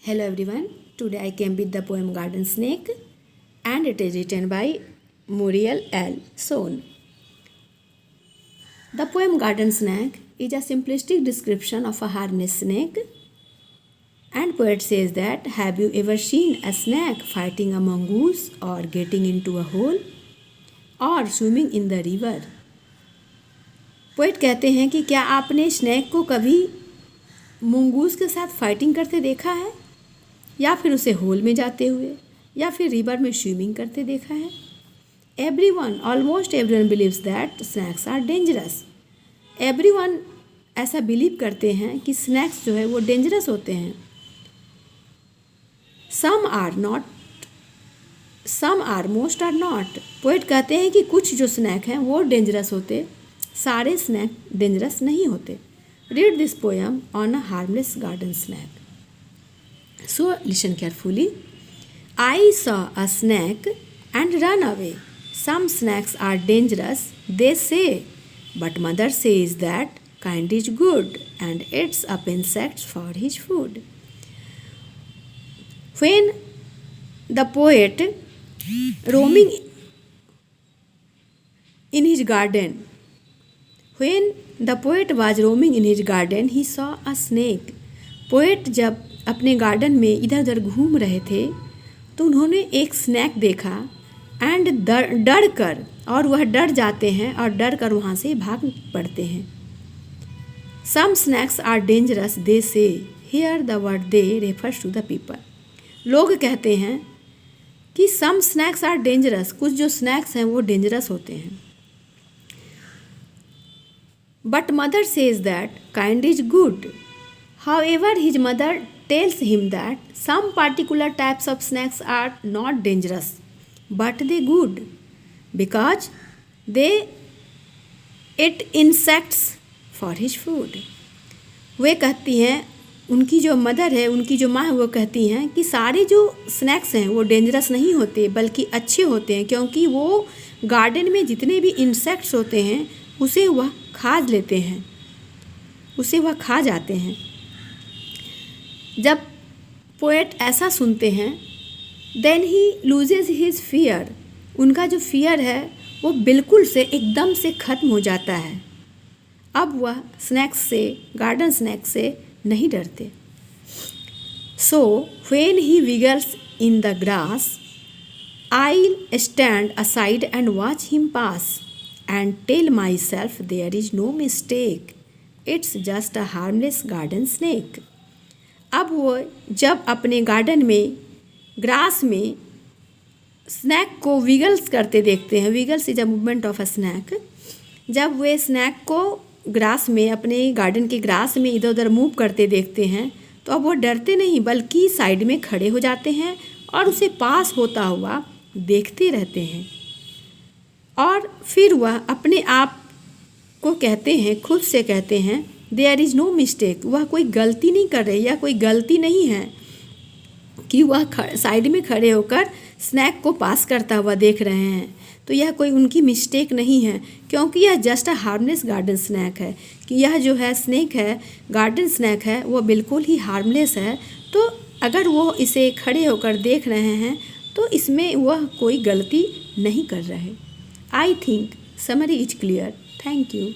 Hello everyone, today I came with the poem Garden Snake and it is written by Muriel L. Sohn. The poem Garden Snake is a simplistic description of a harmless snake, and poet says that have you ever seen a snake fighting a mongoose or getting into a hole or swimming in the river? Poet कहते हैं कि क्या आपने snack को कभी mongoose के साथ fighting करते देखा है, या फिर उसे होल में जाते हुए, या फिर रिवर में स्विमिंग करते देखा है? Almost everyone believes that snakes are dangerous. Everyone ऐसा बिलीव करते हैं कि स्नैक्स जो है वो डेंजरस होते हैं. Some are not, some are, most are not. Poet कहते हैं कि कुछ जो स्नैक हैं वो डेंजरस होते, सारे स्नैक डेंजरस नहीं होते. Read this poem on a harmless garden snake. So listen carefully. I saw a snake and ran away. Some snakes are dangerous, they say, but mother says that kind is good and eats up insects for his food. When the poet roaming in his garden, when the poet was roaming in his garden, he saw a snake. Poet जब अपने garden में इधर उधर घूम रहे थे तो उन्होंने एक स्नैक देखा एंड डर कर, और वह डर जाते हैं और डर कर वहाँ से भाग पड़ते हैं. Some snakes are dangerous they say, here the word they refers to the people. लोग कहते हैं कि सम स्नैक्स आर डेंजरस, कुछ जो स्नैक्स हैं वो डेंजरस होते हैं. But mother says that kind is good. However, his mother tells him that some particular types of snakes are not dangerous, but they good because they eat insects for his food. वे कहती हैं, उनकी जो mother है, उनकी जो माँ है, वो कहती हैं कि सारे जो स्नैक्स हैं वो डेंजरस नहीं होते बल्कि अच्छे होते हैं, क्योंकि वो गार्डन में जितने भी इंसेक्ट्स होते हैं उसे वह खा लेते हैं, उसे वह खा जाते हैं. जब पोएट ऐसा सुनते हैं then he loses his fear. उनका जो फियर है वो बिल्कुल से एकदम से ख़त्म हो जाता है. अब वह स्नैक्स से, गार्डन स्नैक्स से नहीं डरते. So when he wiggles in the grass I stand aside and watch him pass and tell myself there is no mistake, it's just a harmless garden snake. अब वो जब अपने garden में grass में snack को विगल्स करते देखते हैं, wiggles is a movement of a snake. जब वे स्नैक को ग्रास में, अपने गार्डन के ग्रास में इधर उधर मूव करते देखते हैं तो अब वो डरते नहीं बल्कि साइड में खड़े हो जाते हैं और उसे पास होता हुआ देखते रहते हैं. और फिर वह अपने आप को कहते हैं, खुद से कहते हैं, देयर इज़ नो मिस्टेक. वह कोई गलती नहीं कर रहे, या कोई गलती नहीं है कि वह साइड में खड़े होकर स्नैक को पास करता हुआ देख रहे हैं. तो यह कोई उनकी मिस्टेक नहीं है, क्योंकि यह just a harmless garden snake है, कि यह जो है स्नैक है, गार्डन स्नैक है, वो बिल्कुल ही हार्मलेस है. तो अगर वो इसे खड़े होकर देख रहे हैं तो इसमें वह कोई गलती नहीं कर रहे. I think summary is clear. Thank you.